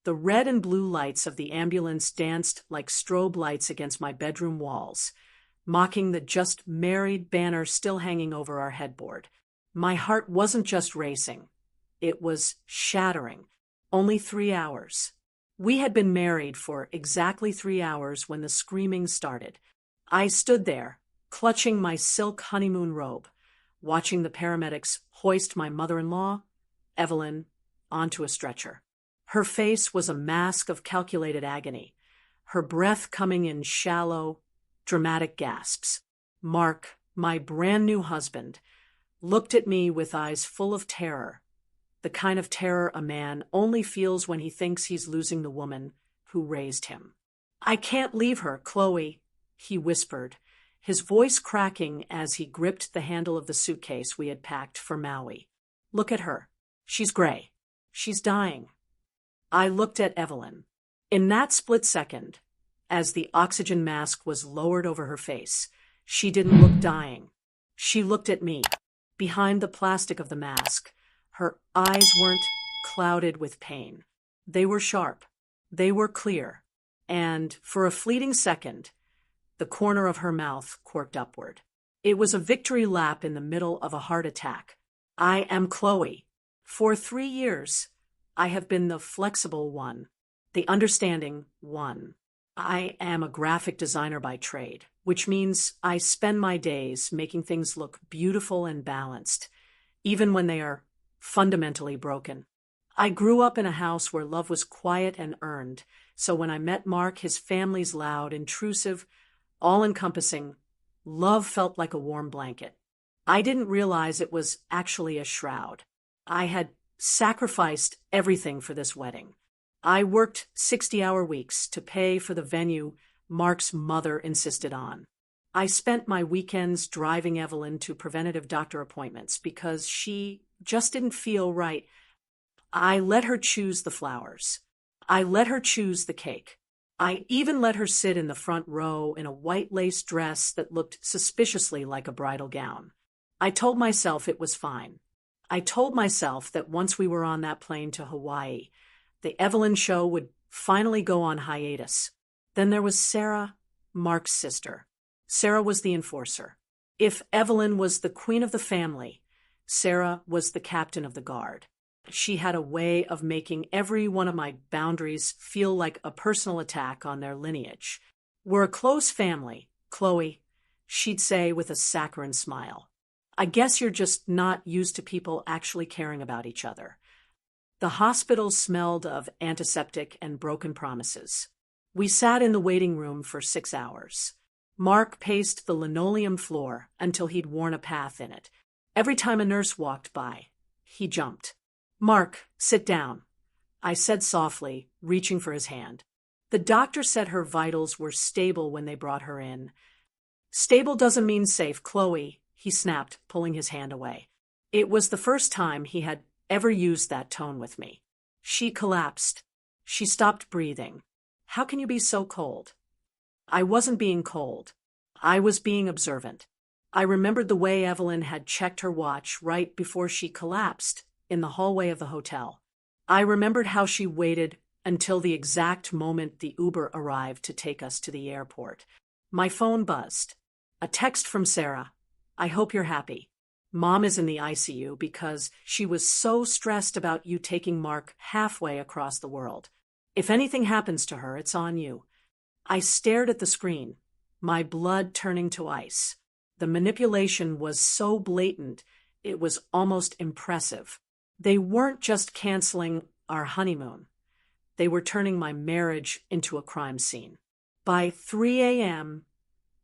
The red and blue lights of the ambulance danced like strobe lights against my bedroom walls, mocking the just married banner still hanging over our headboard. My heart wasn't just racing. It was shattering. Only 3 hours. We had been married for exactly 3 hours when the screaming started. I stood there, clutching my silk honeymoon robe, watching the paramedics hoist my mother-in-law, Evelyn, onto a stretcher. Her face was a mask of calculated agony, her breath coming in shallow, dramatic gasps. Mark, my brand new husband, looked at me with eyes full of terror, the kind of terror a man only feels when he thinks he's losing the woman who raised him. "I can't leave her, Chloe," he whispered, his voice cracking as he gripped the handle of the suitcase we had packed for Maui. "Look at her. She's gray. She's dying." I looked at Evelyn. In that split second, as the oxygen mask was lowered over her face, she didn't look dying. She looked at me. Behind the plastic of the mask, her eyes weren't clouded with pain. They were sharp. They were clear. And for a fleeting second, the corner of her mouth quirked upward. It was a victory lap in the middle of a heart attack. I am Chloe. For 3 years, I have been the flexible one, the understanding one. I am a graphic designer by trade, which means I spend my days making things look beautiful and balanced, even when they are fundamentally broken. I grew up in a house where love was quiet and earned, so when I met Mark, his family's loud, intrusive, all-encompassing, love felt like a warm blanket. I didn't realize it was actually a shroud. I had sacrificed everything for this wedding. I worked 60-hour weeks to pay for the venue Mark's mother insisted on. I spent my weekends driving Evelyn to preventative doctor appointments because she just didn't feel right. I let her choose the flowers. I let her choose the cake. I even let her sit in the front row in a white lace dress that looked suspiciously like a bridal gown. I told myself it was fine. I told myself that once we were on that plane to Hawaii, the Evelyn show would finally go on hiatus. Then there was Sarah, Mark's sister. Sarah was the enforcer. If Evelyn was the queen of the family, Sarah was the captain of the guard. She had a way of making every one of my boundaries feel like a personal attack on their lineage. "We're a close family, Chloe," she'd say with a saccharine smile. "I guess you're just not used to people actually caring about each other." The hospital smelled of antiseptic and broken promises. We sat in the waiting room for 6 hours. Mark paced the linoleum floor until he'd worn a path in it. Every time a nurse walked by, he jumped. "Mark, sit down," I said softly, reaching for his hand. "The doctor said her vitals were stable when they brought her in." "Stable doesn't mean safe, Chloe," he snapped, pulling his hand away. It was the first time he had ever used that tone with me. She collapsed. She stopped breathing. "How can you be so cold?" I wasn't being cold. I was being observant. I remembered the way Evelyn had checked her watch right before she collapsed in the hallway of the hotel. I remembered how she waited until the exact moment the Uber arrived to take us to the airport. My phone buzzed. A text from Sarah. "I hope you're happy. Mom is in the ICU because she was so stressed about you taking Mark halfway across the world. If anything happens to her, it's on you." I stared at the screen, my blood turning to ice. The manipulation was so blatant, it was almost impressive. They weren't just canceling our honeymoon. They were turning my marriage into a crime scene. By 3 a.m.,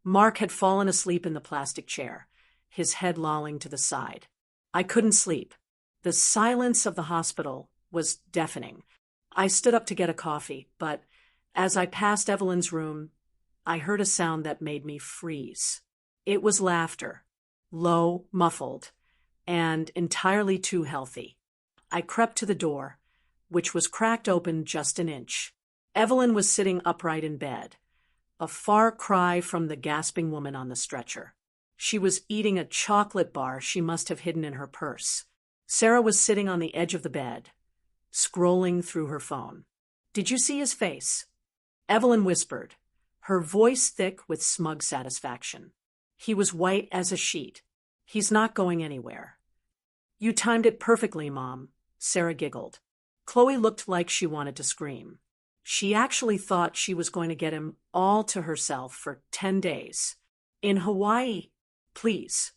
Mark had fallen asleep in the plastic chair, his head lolling to the side. I couldn't sleep. The silence of the hospital was deafening. I stood up to get a coffee, but as I passed Evelyn's room, I heard a sound that made me freeze. It was laughter, low, muffled, and entirely too healthy. I crept to the door, which was cracked open just an inch. Evelyn was sitting upright in bed, a far cry from the gasping woman on the stretcher. She was eating a chocolate bar she must have hidden in her purse. Sarah was sitting on the edge of the bed, scrolling through her phone. Did you see his face? Evelyn whispered, her voice thick with smug satisfaction. He was white as a sheet. He's not going anywhere. You timed it perfectly, Mom, Sarah giggled. Chloe looked like she wanted to scream. She actually thought she was going to get him all to herself for 10 days. In Hawaii, please.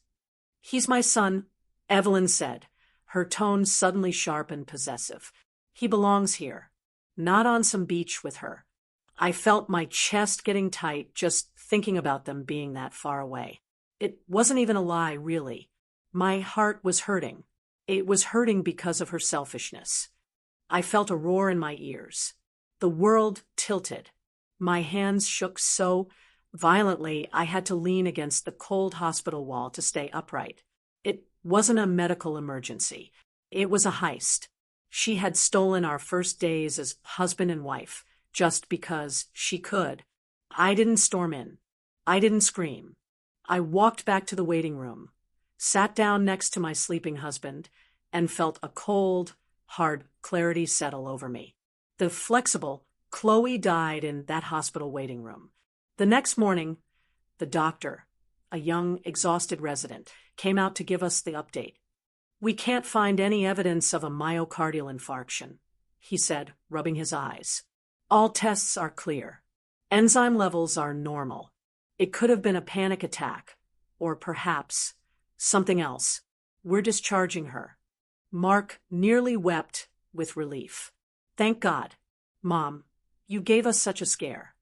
He's my son, Evelyn said, her tone suddenly sharp and possessive. He belongs here, not on some beach with her. I felt my chest getting tight just thinking about them being that far away. It wasn't even a lie, really. My heart was hurting. It was hurting because of her selfishness. I felt a roar in my ears. The world tilted. My hands shook so violently I had to lean against the cold hospital wall to stay upright. It wasn't a medical emergency. It was a heist. She had stolen our first days as husband and wife, just because she could. I didn't storm in. I didn't scream. I walked back to the waiting room, sat down next to my sleeping husband, and felt a cold, hard clarity settle over me. The flexible Chloe died in that hospital waiting room. The next morning, the doctor, a young, exhausted resident, came out to give us the update. We can't find any evidence of a myocardial infarction, he said, rubbing his eyes. All tests are clear. Enzyme levels are normal. It could have been a panic attack, or perhaps something else. We're discharging her. Mark nearly wept with relief. Thank God. Mom, you gave us such a scare.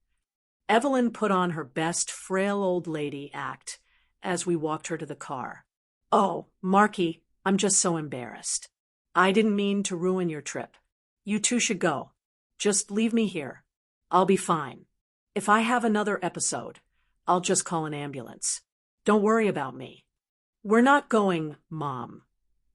Evelyn put on her best frail old lady act as we walked her to the car. Oh, Marky, I'm just so embarrassed. I didn't mean to ruin your trip. You two should go. Just leave me here. I'll be fine. If I have another episode, I'll just call an ambulance. Don't worry about me. We're not going, Mom,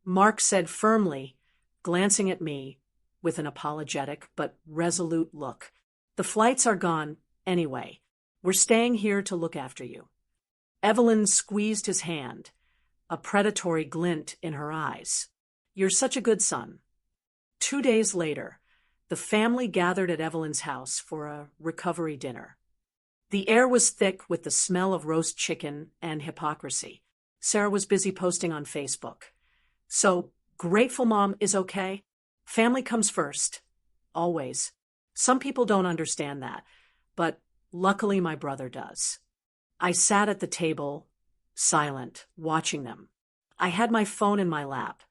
Mark said firmly, glancing at me with an apologetic but resolute look. The flights are gone anyway. We're staying here to look after you. Evelyn squeezed his hand, a predatory glint in her eyes. You're such a good son. 2 days later, the family gathered at Evelyn's house for a recovery dinner. The air was thick with the smell of roast chicken and hypocrisy. Sarah was busy posting on Facebook. So, grateful Mom is okay? Family comes first. Always. Some people don't understand that, but luckily my brother does. I sat at the table, silent, watching them. I had my phone in my lap.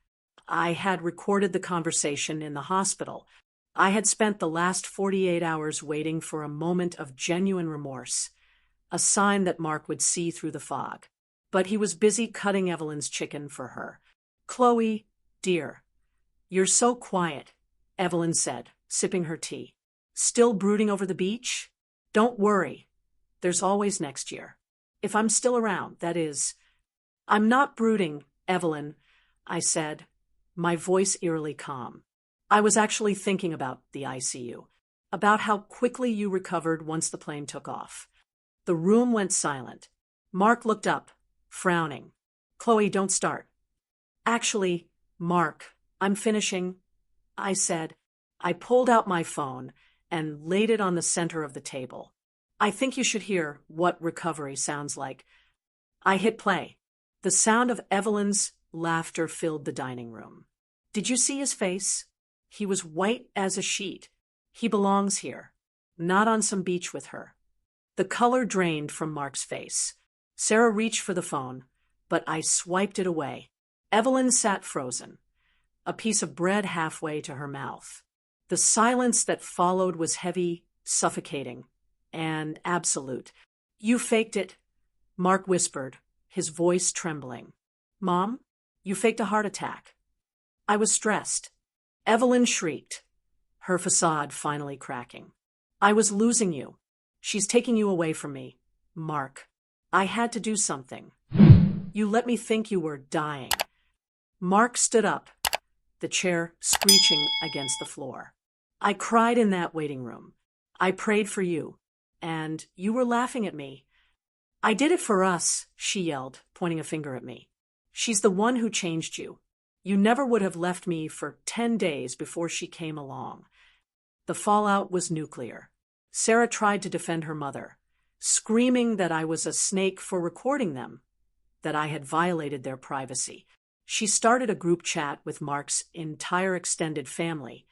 I had recorded the conversation in the hospital. I had spent the last 48 hours waiting for a moment of genuine remorse, a sign that Mark would see through the fog. But he was busy cutting Evelyn's chicken for her. Chloe, dear, you're so quiet, Evelyn said, sipping her tea. Still brooding over the beach? Don't worry. There's always next year. If I'm still around, that is. I'm not brooding, Evelyn, I said, my voice eerily calm. I was actually thinking about the ICU, about how quickly you recovered once the plane took off. The room went silent. Mark looked up, frowning. Chloe, don't start. Actually, Mark, I'm finishing, I said. I pulled out my phone and laid it on the center of the table. I think you should hear what recovery sounds like. I hit play. The sound of Evelyn's laughter filled the dining room. Did you see his face? He was white as a sheet. He belongs here, not on some beach with her. The color drained from Mark's face. Sarah reached for the phone, but I swiped it away. Evelyn sat frozen, a piece of bread halfway to her mouth. The silence that followed was heavy, suffocating, and absolute. You faked it, Mark whispered, his voice trembling. Mom, you faked a heart attack. I was stressed. Evelyn shrieked, her facade finally cracking. I was losing you. She's taking you away from me, Mark. I had to do something. You let me think you were dying. Mark stood up, the chair screeching against the floor. I cried in that waiting room. I prayed for you, and you were laughing at me. I did it for us, she yelled, pointing a finger at me. She's the one who changed you. You never would have left me for 10 days before she came along. The fallout was nuclear. Sarah tried to defend her mother, screaming that I was a snake for recording them, that I had violated their privacy. She started a group chat with Mark's entire extended family,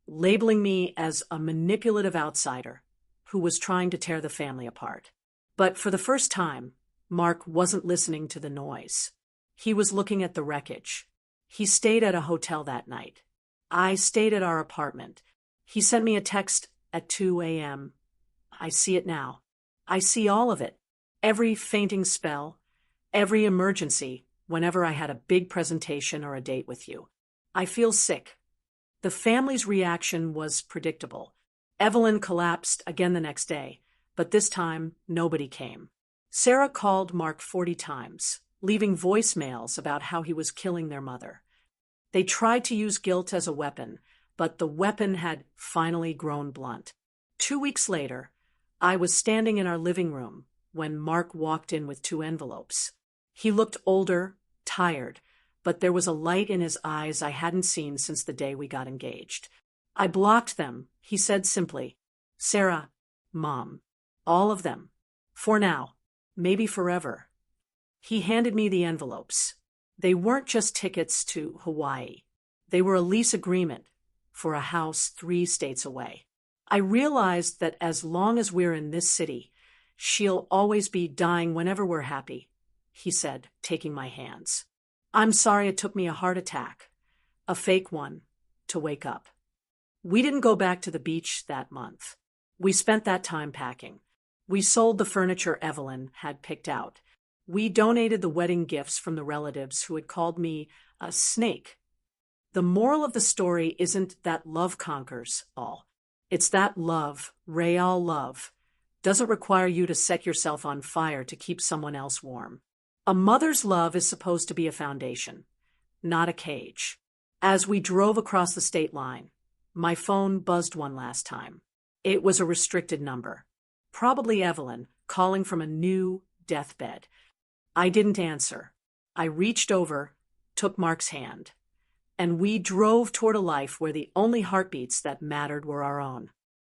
labeling me as a manipulative outsider who was trying to tear the family apart. But for the first time, Mark wasn't listening to the noise. He was looking at the wreckage. He stayed at a hotel that night. I stayed at our apartment. He sent me a text at 2 a.m. I see it now. I see all of it. Every fainting spell, every emergency whenever I had a big presentation or a date with you. I feel sick. The family's reaction was predictable. Evelyn collapsed again the next day, but this time nobody came. Sarah called Mark 40 times, leaving voicemails about how he was killing their mother. They tried to use guilt as a weapon, but the weapon had finally grown blunt. 2 weeks later, I was standing in our living room when Mark walked in with 2 envelopes. He looked older, tired, but there was a light in his eyes I hadn't seen since the day we got engaged. I blocked them, he said simply. Sarah, Mom, all of them. For now, maybe forever. He handed me the envelopes. They weren't just tickets to Hawaii. They were a lease agreement for a house 3 states away. I realized that as long as we're in this city, she'll always be dying whenever we're happy, he said, taking my hands. I'm sorry it took me a heart attack, a fake one, to wake up. We didn't go back to the beach that month. We spent that time packing. We sold the furniture Evelyn had picked out. We donated the wedding gifts from the relatives who had called me a snake. The moral of the story isn't that love conquers all. It's that love, real love, doesn't require you to set yourself on fire to keep someone else warm. A mother's love is supposed to be a foundation, not a cage. As we drove across the state line, my phone buzzed one last time. It was a restricted number. Probably Evelyn, calling from a new deathbed. I didn't answer. I reached over, took Mark's hand, and we drove toward a life where the only heartbeats that mattered were our own.